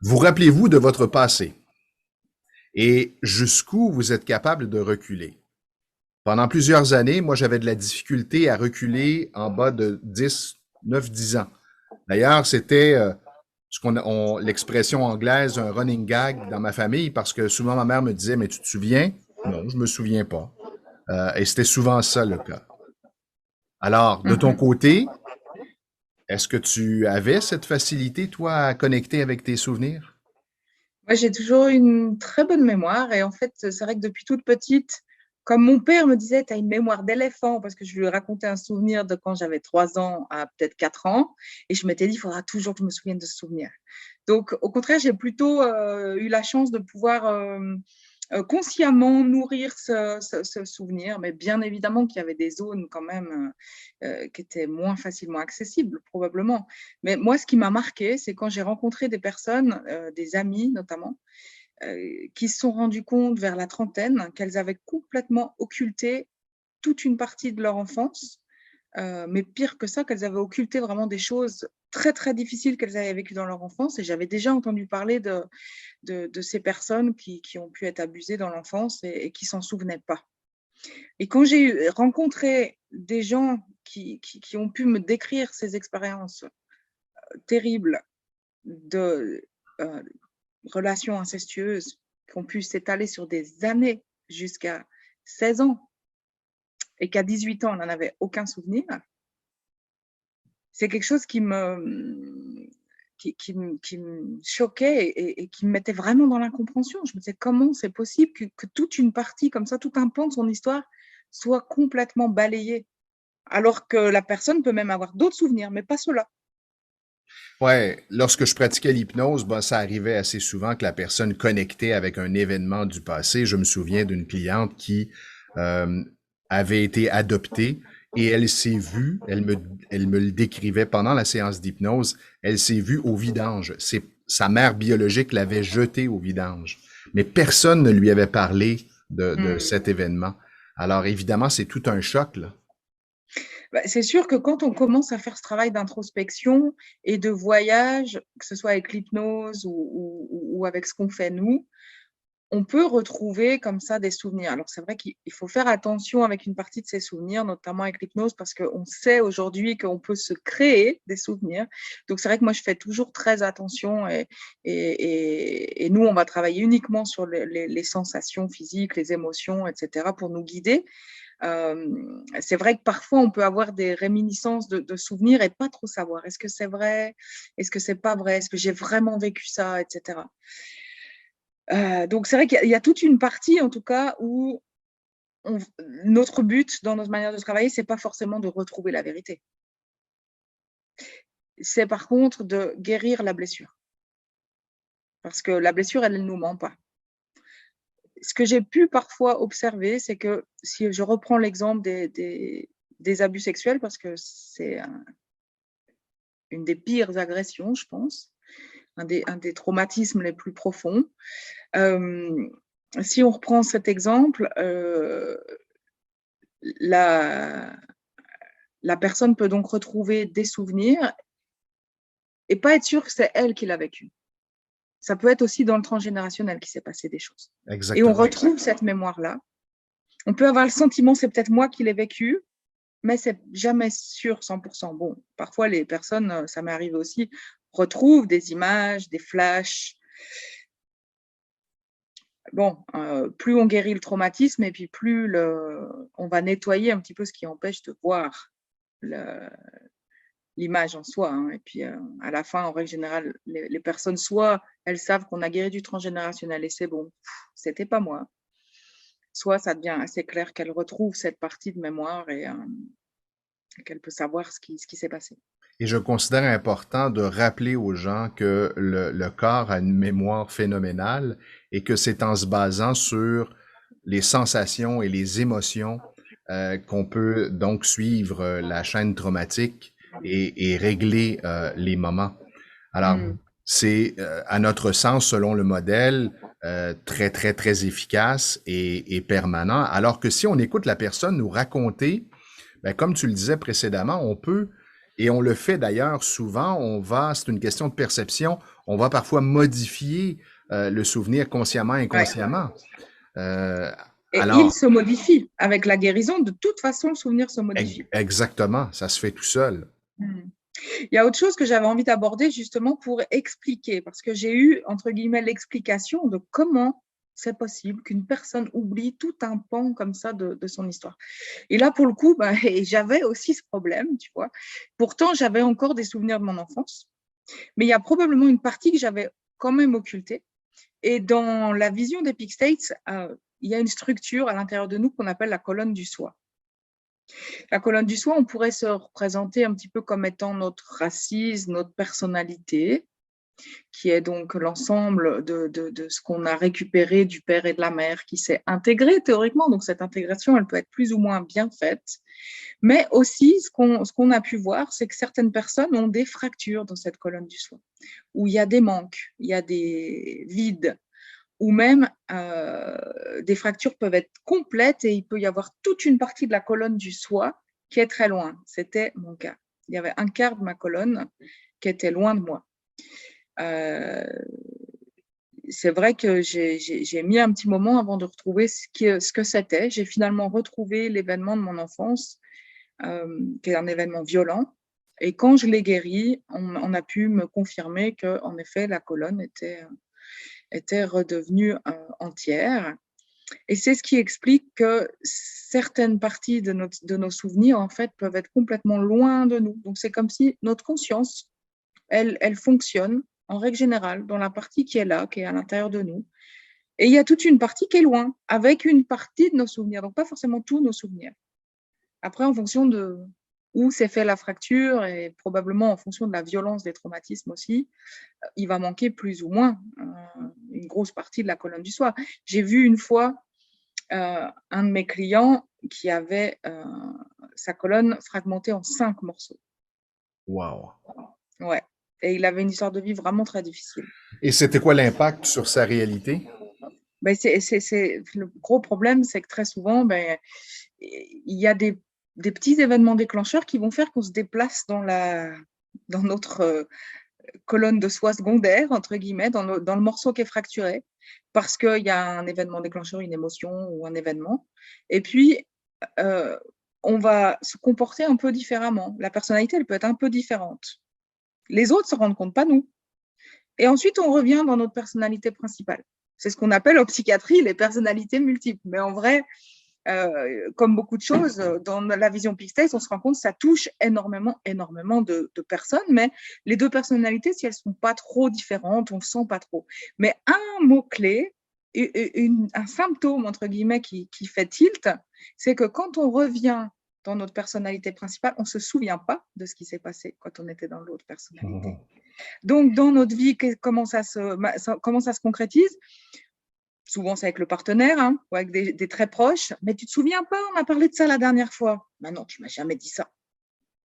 Vous rappelez-vous de votre passé et jusqu'où vous êtes capable de reculer. Pendant plusieurs années, moi, j'avais de la difficulté à reculer en bas de 10, 9, 10 ans. D'ailleurs, c'était l'expression anglaise, un running gag dans ma famille, parce que souvent ma mère me disait, mais tu te souviens? Non, je me souviens pas. Et c'était souvent ça le cas. Alors, de ton Mhm. côté, est-ce que tu avais cette facilité, toi, à connecter avec tes souvenirs? Moi, j'ai toujours eu une très bonne mémoire et en fait, c'est vrai que depuis toute petite, comme mon père me disait, tu as une mémoire d'éléphant parce que je lui racontais un souvenir de quand j'avais 3 ans à peut-être 4 ans et je m'étais dit, il faudra toujours que je me souvienne de ce souvenir. Donc, au contraire, j'ai plutôt eu la chance de pouvoir consciemment nourrir ce souvenir, mais bien évidemment qu'il y avait des zones quand même qui étaient moins facilement accessibles, probablement. Mais moi, ce qui m'a marqué, c'est quand j'ai rencontré des personnes, des amis notamment, qui se sont rendus compte vers la trentaine qu'elles avaient complètement occulté toute une partie de leur enfance, mais pire que ça, qu'elles avaient occulté vraiment des choses très très difficiles qu'elles avaient vécues dans leur enfance. Et j'avais déjà entendu parler de ces personnes qui ont pu être abusées dans l'enfance et qui s'en souvenaient pas. Et quand j'ai rencontré des gens qui ont pu me décrire ces expériences terribles de euh, relations incestueuses qui ont pu s'étaler sur des années jusqu'à 16 ans et qu'à 18 ans, on n'en avait aucun souvenir, c'est quelque chose qui me choquait et qui me mettait vraiment dans l'incompréhension. Je me disais comment c'est possible que toute une partie comme ça, tout un pan de son histoire soit complètement balayé, alors que la personne peut même avoir d'autres souvenirs, mais pas ceux-là. Ouais, lorsque je pratiquais l'hypnose, ben, ça arrivait assez souvent que la personne connectait avec un événement du passé. Je me souviens d'une cliente qui euh, avait été adoptée et elle s'est vue, elle me le décrivait pendant la séance d'hypnose, elle s'est vue au vidange. Sa mère biologique l'avait jetée au vidange. Mais personne ne lui avait parlé de Hmm. cet événement. Alors évidemment, c'est tout un choc, là. Bah, c'est sûr que quand on commence à faire ce travail d'introspection et de voyage, que ce soit avec l'hypnose ou avec ce qu'on fait nous, on peut retrouver comme ça des souvenirs. Alors, c'est vrai qu'il faut faire attention avec une partie de ces souvenirs, notamment avec l'hypnose, parce qu'on sait aujourd'hui qu'on peut se créer des souvenirs. Donc, c'est vrai que moi, je fais toujours très attention et nous, on va travailler uniquement sur les sensations physiques, les émotions, etc., pour nous guider. C'est vrai que parfois, on peut avoir des réminiscences de souvenirs et pas trop savoir est-ce que c'est vrai, est-ce que c'est pas vrai, est-ce que j'ai vraiment vécu ça, etc. Donc, c'est vrai qu'il y a toute une partie, en tout cas, où on, notre but dans notre manière de travailler, c'est pas forcément de retrouver la vérité. C'est par contre de guérir la blessure. Parce que la blessure, elle ne nous ment pas. Ce que j'ai pu parfois observer, c'est que si je reprends l'exemple des abus sexuels, parce que c'est une des pires agressions, je pense, un des traumatismes les plus profonds. Euh, si on reprend cet exemple, la, la personne peut donc retrouver des souvenirs et pas être sûre que c'est elle qui l'a vécu. Ça peut être aussi dans le transgénérationnel qui s'est passé des choses. Et on Exactement. retrouve cette mémoire-là. On peut avoir le sentiment, c'est peut-être moi qui l'ai vécu, mais c'est jamais sûr 100%. Bon, parfois les personnes, ça m'est arrivé aussi, retrouvent des images, des flashs. Bon, plus on guérit le traumatisme et puis plus on va nettoyer un petit peu ce qui empêche de voir le, l'image en soi. Hein. Et puis, à la fin, en règle générale, les personnes, soit elles savent qu'on a guéri du transgénérationnel et c'est bon, c'était pas moi. Soit ça devient assez clair qu'elle retrouve cette partie de mémoire et qu'elle peut savoir ce qui s'est passé. Et je considère important de rappeler aux gens que le corps a une mémoire phénoménale et que c'est en se basant sur les sensations et les émotions qu'on peut donc suivre la chaîne traumatique et régler les moments. Alors, Mm. c'est à notre sens, selon le modèle, très, très, très efficace et permanent. Alors que si on écoute la personne nous raconter, ben, comme tu le disais précédemment, on peut Et on le fait d'ailleurs souvent, c'est une question de perception, on va parfois modifier le souvenir consciemment, Ouais. inconsciemment. Euh, Et il alors, se modifie. Avec la guérison, de toute façon, le souvenir se modifie. exactement, ça se fait tout seul. Hmm. Il y a autre chose que j'avais envie d'aborder justement pour expliquer, parce que j'ai eu, entre guillemets, l'explication de comment c'est possible qu'une personne oublie tout un pan comme ça de son histoire. Et là, pour le coup, bah, j'avais aussi ce problème, tu vois. Pourtant, j'avais encore des souvenirs de mon enfance, mais il y a probablement une partie que j'avais quand même occultée. Et dans la vision d'Epic States, il y a une structure à l'intérieur de nous qu'on appelle la colonne du soi. La colonne du soi, on pourrait se représenter un petit peu comme étant notre assise, notre personnalité, qui est donc l'ensemble de ce qu'on a récupéré du père et de la mère, qui s'est intégré théoriquement. Donc cette intégration, elle peut être plus ou moins bien faite. Mais aussi, ce qu'on a pu voir, c'est que certaines personnes ont des fractures dans cette colonne du soi, où il y a des manques, il y a des vides, ou même des fractures peuvent être complètes et il peut y avoir toute une partie de la colonne du soi qui est très loin. C'était mon cas. Il y avait un quart de ma colonne qui était loin de moi. C'est vrai que j'ai mis un petit moment avant de retrouver ce que c'était. J'ai finalement retrouvé l'événement de mon enfance, qui est un événement violent. Et quand je l'ai guéri, on a pu me confirmer qu'en effet, la colonne était redevenue entière. Et c'est ce qui explique que certaines parties de nos souvenirs, en fait, peuvent être complètement loin de nous. Donc, c'est comme si notre conscience, elle fonctionne, en règle générale, dans la partie qui est là, qui est à l'intérieur de nous. Et il y a toute une partie qui est loin, avec une partie de nos souvenirs. Donc, pas forcément tous nos souvenirs. Après, en fonction de où s'est fait la fracture et probablement en fonction de la violence des traumatismes aussi, il va manquer plus ou moins une grosse partie de la colonne du soi. J'ai vu une fois un de mes clients qui avait sa colonne fragmentée en 5 morceaux. Wow. Ouais. Et il avait une histoire de vie vraiment très difficile. Et c'était quoi l'impact sur sa réalité? Ben, le gros problème, c'est que très souvent, ben, il y a des petits événements déclencheurs qui vont faire qu'on se déplace dans notre colonne de soi secondaire, entre guillemets, dans le morceau qui est fracturé, parce qu'il y a un événement déclencheur, une émotion ou un événement. Et puis, on va se comporter un peu différemment. La personnalité, elle peut être un peu différente. Les autres ne se rendent compte, pas nous. Et ensuite, on revient dans notre personnalité principale. C'est ce qu'on appelle en psychiatrie les personnalités multiples. Mais en vrai, comme beaucoup de choses, dans la vision Pixels, on se rend compte que ça touche énormément de personnes, mais les deux personnalités, si elles ne sont pas trop différentes, on ne sent pas trop. Mais un mot-clé, un symptôme, entre guillemets, qui fait tilt, c'est que quand on revient dans notre personnalité principale, on ne se souvient pas de ce qui s'est passé quand on était dans l'autre personnalité. Donc, dans notre vie, comment ça se concrétise? Souvent, c'est avec le partenaire, hein, ou avec des très proches. Mais tu ne te souviens pas, on a parlé de ça la dernière fois. Ben non, tu ne m'as jamais dit ça.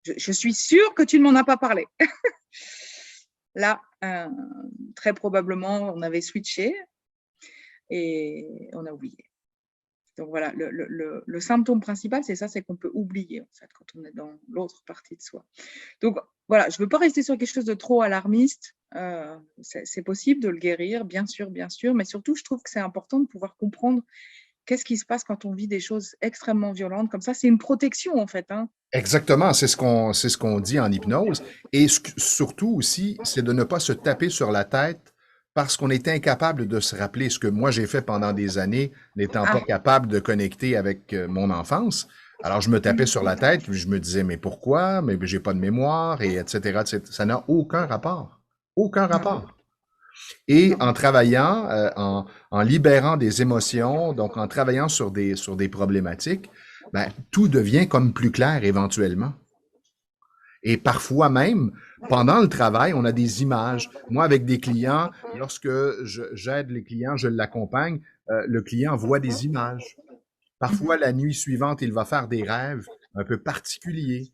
Je suis sûre que tu ne m'en as pas parlé. Là, très probablement, on avait switché et on a oublié. Donc voilà, le symptôme principal, c'est ça, c'est qu'on peut oublier en fait quand on est dans l'autre partie de soi. Donc voilà, je ne veux pas rester sur quelque chose de trop alarmiste. C'est possible de le guérir, bien sûr, mais surtout, je trouve que c'est important de pouvoir comprendre qu'est-ce qui se passe quand on vit des choses extrêmement violentes comme ça. C'est une protection en fait. Hein. Exactement, c'est ce qu'on dit en hypnose. Et surtout aussi, c'est de ne pas se taper sur la tête parce qu'on est incapable de se rappeler ce que moi j'ai fait pendant des années, n'étant pas Ah, capable de connecter avec mon enfance. Alors je me tapais sur la tête, puis je me disais mais pourquoi? Mais j'ai pas de mémoire et etc. etc. Ça n'a aucun rapport, aucun non, rapport. Et non. en travaillant, en libérant des émotions, donc en travaillant sur des problématiques, ben, tout devient comme plus clair éventuellement. Et parfois même, pendant le travail, on a des images. Moi, avec des clients, lorsque j'aide les clients, je l'accompagne, le client voit des images. Parfois, la nuit suivante, il va faire des rêves un peu particuliers.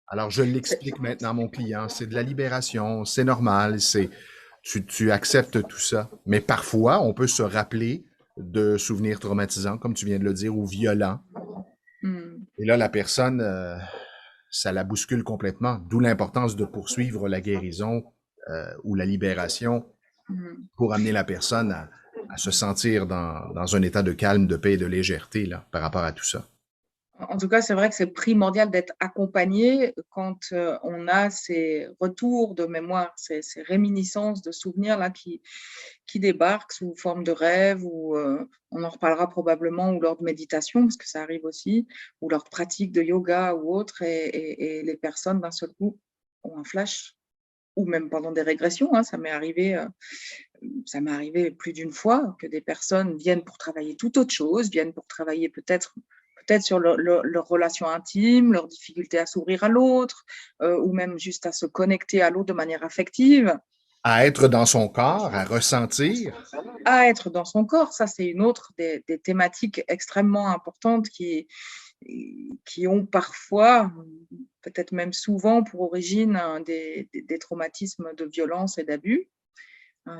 Alors, je l'explique maintenant à mon client, c'est de la libération, c'est normal, tu acceptes tout ça. Mais parfois, on peut se rappeler de souvenirs traumatisants, comme tu viens de le dire, ou violents. Hmm. Et là, la personne ça la bouscule complètement. D'où l'importance de poursuivre la guérison ou la libération pour amener la personne à se sentir dans un état de calme, de paix et de légèreté là, par rapport à tout ça. En tout cas, c'est vrai que c'est primordial d'être accompagné quand on a ces retours de mémoire, ces réminiscences de souvenirs là qui débarquent sous forme de rêves ou on en reparlera probablement ou lors de méditation parce que ça arrive aussi ou lors de pratique de yoga ou autre et les personnes d'un seul coup ont un flash ou même pendant des régressions. Hein, ça m'est arrivé plus d'une fois que des personnes viennent pour travailler toute autre chose, viennent pour travailler peut-être sur leur relation intime, leur difficulté à s'ouvrir à l'autre, ou même juste à se connecter à l'autre de manière affective. À être dans son corps, à ressentir. À être dans son corps, ça c'est une autre des thématiques extrêmement importantes qui ont parfois, peut-être même souvent pour origine des traumatismes de violence et d'abus.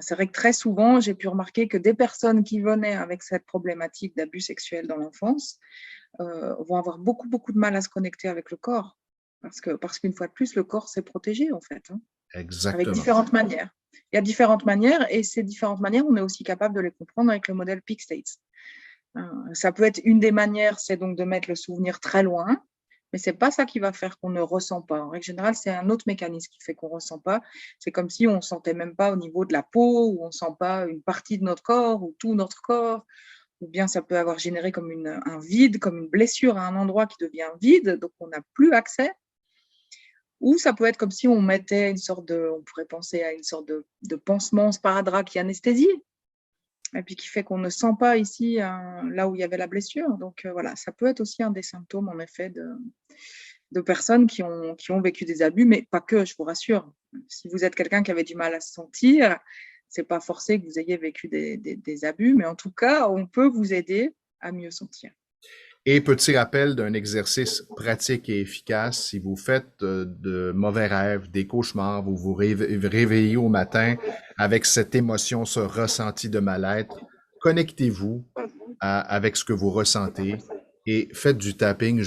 C'est vrai que très souvent, j'ai pu remarquer que des personnes qui venaient avec cette problématique d'abus sexuels dans l'enfance vont avoir beaucoup, beaucoup de mal à se connecter avec le corps. Parce qu'une fois de plus, le corps s'est protégé, en fait, hein, avec Exactement. différentes manières. Il y a différentes manières, et ces différentes manières, on est aussi capable de les comprendre avec le modèle Peak States. Ça peut être une des manières, c'est donc de mettre le souvenir très loin, mais ce n'est pas ça qui va faire qu'on ne ressent pas. En règle générale, c'est un autre mécanisme qui fait qu'on ne ressent pas. C'est comme si on ne sentait même pas au niveau de la peau, ou on ne sent pas une partie de notre corps, ou tout notre corps, ou bien ça peut avoir généré comme un vide, comme une blessure à un endroit qui devient vide, donc on n'a plus accès. Ou ça peut être comme si on mettait on pourrait penser à une sorte de pansement sparadrap qui anesthésie, et puis qui fait qu'on ne sent pas ici là où il y avait la blessure. Donc voilà, ça peut être aussi un des symptômes en effet de personnes qui ont vécu des abus, mais pas que, je vous rassure. Si vous êtes quelqu'un qui avait du mal à se sentir, c'est pas forcé que vous ayez vécu des abus, mais en tout cas, on peut vous aider à mieux sentir. Et petit rappel d'un exercice pratique et efficace, si vous faites de mauvais rêves, des cauchemars, vous vous réveillez au matin avec cette émotion, ce ressenti de mal-être, connectez-vous avec ce que vous ressentez et faites du tapping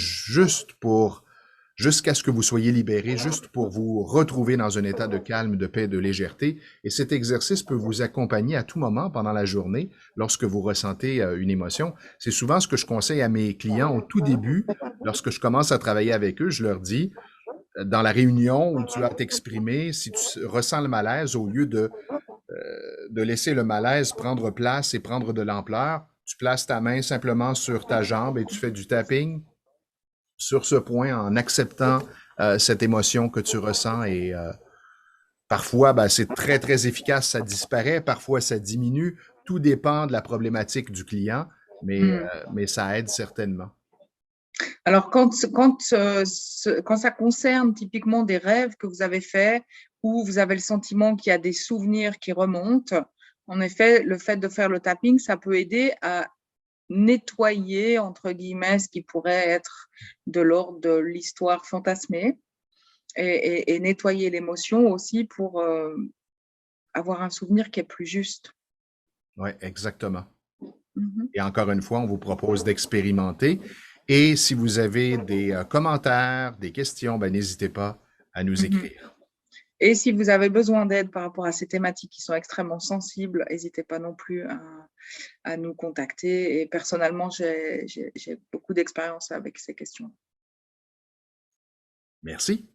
jusqu'à ce que vous soyez libéré, juste pour vous retrouver dans un état de calme, de paix, de légèreté. Et cet exercice peut vous accompagner à tout moment pendant la journée lorsque vous ressentez une émotion. C'est souvent ce que je conseille à mes clients au tout début. Lorsque je commence à travailler avec eux, je leur dis, dans la réunion où tu vas t'exprimer, si tu ressens le malaise, au lieu de laisser le malaise prendre place et prendre de l'ampleur, tu places ta main simplement sur ta jambe et tu fais du tapping sur ce point en acceptant cette émotion que tu ressens et parfois, ben, c'est très, très efficace, ça disparaît, parfois ça diminue, tout dépend de la problématique du client, mais ça aide certainement. Alors, quand ça concerne typiquement des rêves que vous avez faits, où vous avez le sentiment qu'il y a des souvenirs qui remontent, en effet, le fait de faire le tapping, ça peut aider à nettoyer, entre guillemets, ce qui pourrait être de l'ordre de l'histoire fantasmée et nettoyer l'émotion aussi pour avoir un souvenir qui est plus juste. Oui, exactement. Et encore une fois, on vous propose d'expérimenter. Et si vous avez des commentaires, des questions, ben, n'hésitez pas à nous écrire. Et si vous avez besoin d'aide par rapport à ces thématiques qui sont extrêmement sensibles, n'hésitez pas non plus à nous contacter. Et personnellement, j'ai beaucoup d'expérience avec ces questions. Merci.